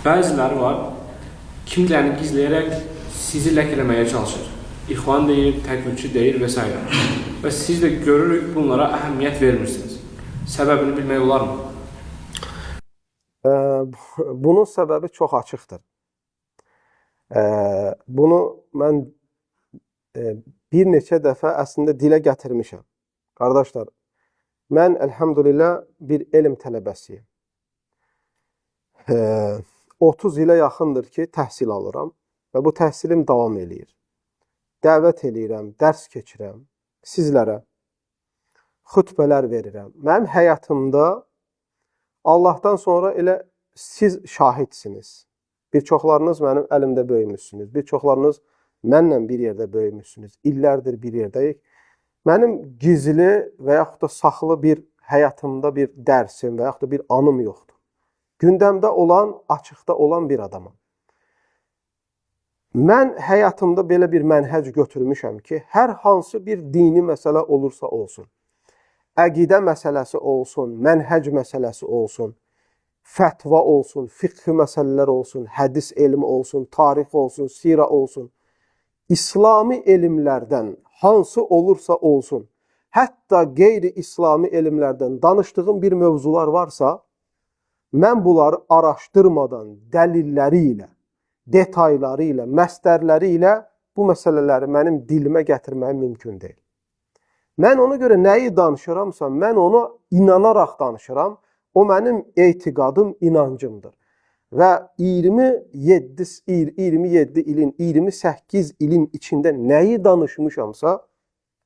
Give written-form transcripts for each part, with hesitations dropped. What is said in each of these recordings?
Bəziləri var, kimlərini gizləyərək sizi ləkələməyə çalışır. İxvan deyir, təkvürçü deyir və s. Və siz də görürük bunlara əhəmiyyət vermirsiniz. Səbəbini bilmək olarmı? Bunun səbəbi çox açıqdır. Bunu mən bir neçə dəfə əslində dilə gətirmişəm. Qardaşlar, mən əlhamdülillah bir elm tələbəsiyim. 30 ilə yaxındır ki, təhsil alıram və bu təhsilim davam eləyir. Dəvət eləyirəm, dərs keçirəm, sizlərə xütbələr verirəm. Mənim həyatımda Allahdan sonra elə siz şahidsiniz. Bir çoxlarınız mənim əlimdə böyümüşsünüz. Bir çoxlarınız mənlə bir yerdə böyümüşsünüz. İllərdir bir yerdəyik. Mənim gizli və yaxud da saxlı bir həyatımda bir dərsim və yaxud da bir anım yoxdur. Gündəmdə olan, açıqda olan bir adamım. Mən həyatımda belə bir mənhəc götürmüşəm ki, hər hansı bir dini məsələ olursa olsun, əqidə məsələsi olsun, mənhəc məsələsi olsun, fətva olsun, fiqh məsələlər olsun, hədis elmi olsun, tarix olsun, sirə olsun, İslami elmlərdən hansı olursa olsun, hətta qeyri-İslami elmlərdən danışdığım bir mövzular varsa, mən bunları araşdırmadan, dəlilləri ilə, detayları ilə, məsdərləri ilə bu məsələləri mənim dilimə gətirməyim mümkün deyil. Mən ona görə nəyi danışıramsa, mən onu inanaraq danışıram. O mənim etiqadım, inancımdır. Və 27 ilin, 28 ilin içində nəyi danışmışamsa,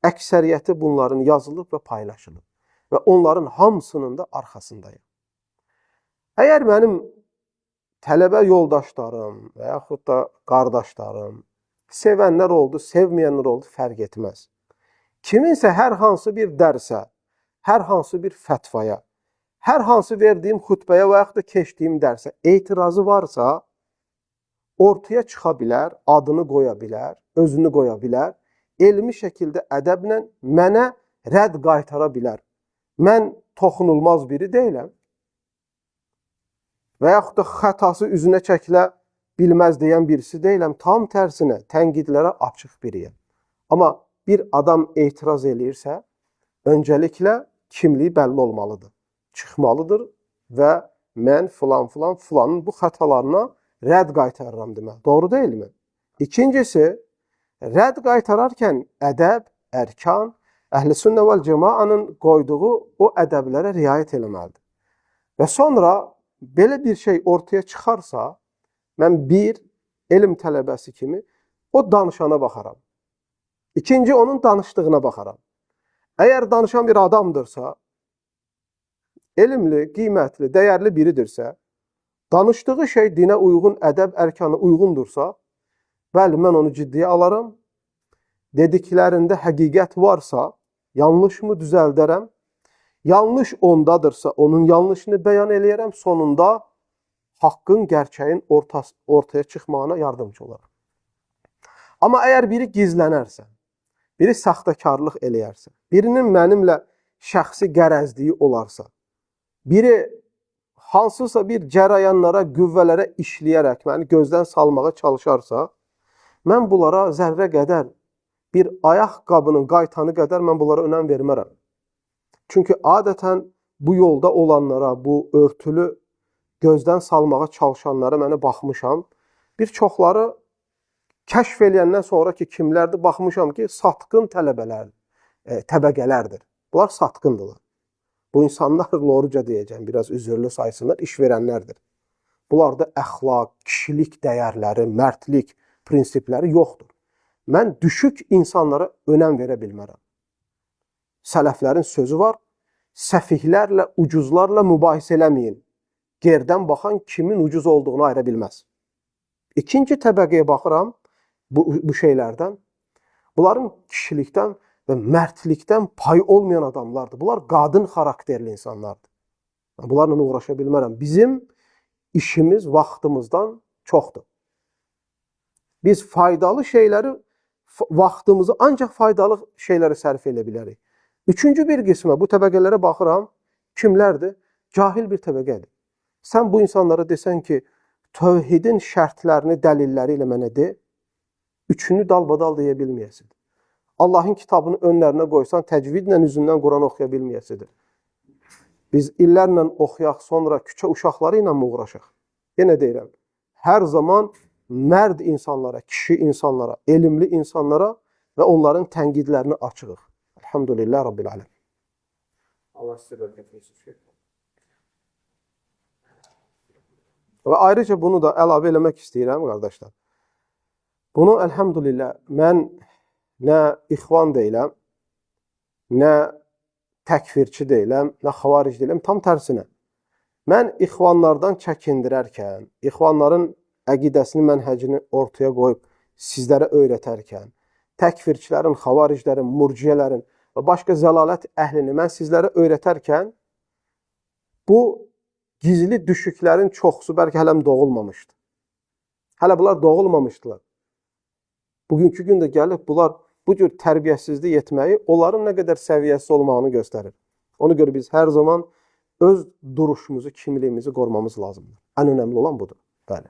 əksəriyyəti bunların yazılıb və paylaşılıb. Və onların hamısının da arxasındayım. Əgər mənim tələbə yoldaşlarım və yaxud da qardaşlarım, sevənlər oldu, sevməyənlər oldu, fərq etməz. Kiminsə hər hansı bir dərsə, hər hansı bir fətvaya, hər hansı verdiyim xütbəyə və yaxud da keçdiyim dərsə etirazı varsa, ortaya çıxa bilər, adını qoya bilər, özünü qoya bilər, elmi şəkildə ədəblə mənə rədd qaytara bilər. Mən toxunulmaz biri deyiləm. Və yaxud da xətası üzünə çəkilə bilməz deyən birisi deyiləm. Tam tərsinə tənqidlərə açıq biriyəm. Amma bir adam etiraz eləyirsə, öncəliklə kimliyi bəlli olmalıdır. Çıxmalıdır və mən filanın bu xətalarına rədd qaytarıram demək. Doğru deyilmi? İkincisi, rədd qaytararkən ədəb, ərkan, Əhl-i-Sünnə vəl-Cəmaənin qoyduğu o ədəblərə riayət eləməlidir. Və sonra belə bir şey ortaya çıxarsa, mən bir elm tələbəsi kimi o danışana baxaram. İkinci, onun danışdığına baxaram. Əgər danışan bir adamdırsa, elmli, qiymətli, dəyərli biridirsə, danışdığı şey dinə uyğun, ədəb ərkanı uyğundursa, bəli, mən onu ciddiyə alaram. Dediklərində həqiqət varsa, yanlışımı düzəldərəm. Yanlış ondadırsa, onun yanlışını bəyan eləyərəm. Sonunda haqqın, gerçəyin ortaya çıxmağına yardımcı olaram. Amma əgər biri gizlənərsə, biri saxtakarlıq eləyərsə, birinin mənimlə şəxsi qərəzliyi olarsa, biri hansısa bir cərəyanlara, qüvvələrə işləyərək məni gözdən salmağa çalışarsa, mən bunlara zərrə qədər, bir ayaqqabının qaytanı qədər mən bunlara önəm vermərəm. Çünki adətən bu yolda olanlara, bu örtülü gözdən salmağa çalışanlara mənə baxmışam. Bir çoxları kəşf eləyəndən sonra ki, kimlərdir, baxmışam ki, satqın təbəqələrdir. Bunlar satqındırlar. Bu insanlar, loruca deyəcəm, biraz üzürlü saysınlar, iş verənlərdir. Bunlarda əxlaq, kişilik dəyərləri, mərdlik prinsipləri yoxdur. Mən düşük insanlara önəm verə bilmərəm. Sələflərin sözü var, səfihlərlə, ucuzlarla mübahisə eləməyin. Gerdən baxan kimin ucuz olduğunu ayıra bilməz. İkinci təbəqəyə baxıram bu şeylərdən. Bunların kişilikdən və mərdlikdən pay olmayan adamlardır. Bunlar qadın xarakterli insanlardır. Bunlarla uğraşa bilmərəm. Bizim işimiz vaxtımızdan çoxdur. Biz faydalı şeyləri, vaxtımızı ancaq faydalı şeylərə sərf edə bilərik. Üçüncü bir qismə bu təbəqələrə baxıram. Kimlərdir? Cahil bir təbəqədir. Sən bu insanlara desən ki, tövhidin şərtlərini, dəlilləri ilə mənə de, üçünü dalbadal deyə bilməyəsidir. Allahın kitabını önlərinə qoysan, təcvidlə üzündən Quran oxuya bilməyəsidir. Biz illərlə oxuyaq, sonra küçə uşaqları ilə mi uğraşaq? Yenə deyirəm, hər zaman mərd insanlara, kişi insanlara, elmli insanlara və onların tənqidlərini açığıq. Elhamdülillah Rabbil aləm. Allah sizə bərəkət versin. Və ayrıca bunu da əlavə eləmək istəyirəm, qardaşlar. Bunu, əlhamdülillah, mən nə ixvan deyiləm, nə təkfirçi deyiləm, nə xavaric deyiləm, tam tərsinə. Mən ixvanlardan çəkindirərkən, ixvanların əqidəsini, mənhəcini ortaya qoyub sizlərə öyrətərkən, təkfirçilərin, xavariclərin, murciyələrin və başqa zəlalət əhlini mən sizlərə öyrətərkən, bu gizli düşüklərin çoxsu bəlkə hələm doğulmamışdı. Hələ bunlar doğulmamışdılar. Bugünkü gündə gəlib bunlar bu cür tərbiyəsizlik etməyi onların nə qədər səviyyəsi olmağını göstərir. Ona görə biz hər zaman öz duruşumuzu, kimliyimizi qorumamız lazımdır. Ən önəmli olan budur. Bəli.